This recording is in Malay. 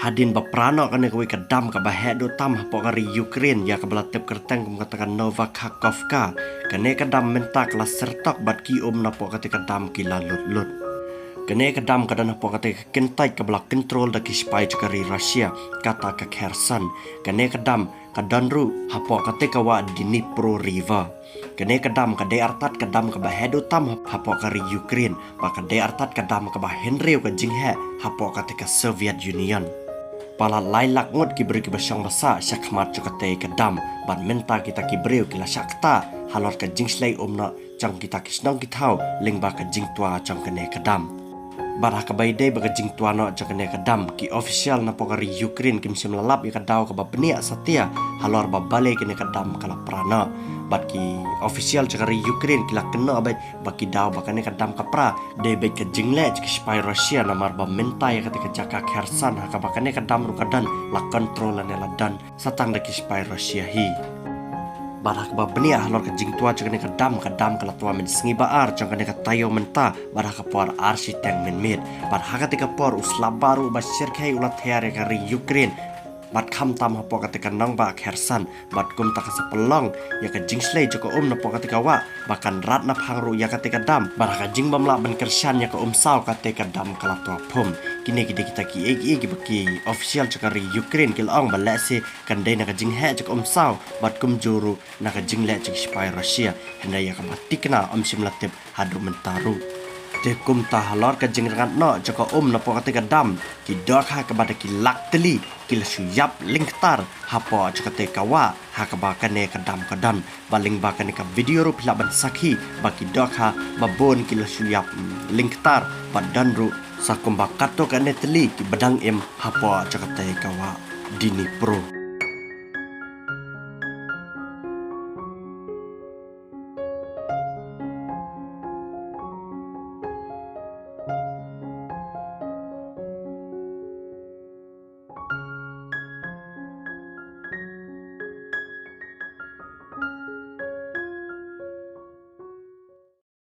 hadin baprano kan ko kadam ka bahe do tam hapokari Ukraine ya ka balatep kerteng mengatakan Nova Kakhovka kane kadam mentak la sertak bat ki na pokati kadam ki lut kane kadam kadan pokati kentai ka balak control da ki spy kari Russia kata ka Kherson kane kadam kadanru hapokati ka wa Dnipro River kane kadam ka de artat kadam ka bahe do tam hapokari Ukraine ba ka de artat kadam ka ba Henry ka jinghe hapokati ka Soviet Union pala lailak ngot ki beri ki basyang basa syakmat cukate kadam ban menta kita ki breu ki la syakta halor ka jingslai omna chang kita kisnong kitau lingba ka jingtua chang kane kadam barah ka baide ba ka jingtua no chang kane kadam ki official na pokari Ukraine kim sim lalap ya kadau ka ba benia satia halor ba bale kine kadam kala prana bat ki official cakari Ukraine kila kena abay baki daw bakane kadam kapra de be ka jingle ki spy Russia namar ba menta ya ketika jaka Kherson ha ka bakane kadam rukadan la control ne la dan satang de ki spy Russia hi barak ba benia halor ka jingtua cakane kadam kala tua men sngi baar cakane ka tayo menta barak ka por arsi tang men mit bar ha ketika por uslab baru ba sirkai ulat theare kari Ukraine bat kham tam hapo katika nang ba Kherson bat kum ta sa pelong ya ka jingslei joko na po katika wa bakan rat na phangru ya katika dam baraka jing bamla ban Kherson ya ka saw katika dam kala to phum kini kita ki egi baki official cakari Ukraine kil ong balase kan dai na ka jing he joko saw bat kum juru na ka jing le jik spy Russia henda ya ka batikna simlatip hadu mentaru de kum ta halor ka jing rangat no joko na po katika dam ki dok ha ka bada ki lakteli kila suyap lingtar hapo cakate kawa hakaba kane kadam kadan baling bakane ka video ru pilaban sakhi baki dokha babon kila suyap lingtar badan ru sakum bakato kane teli ki badang em hapo cakate kawa Dnipro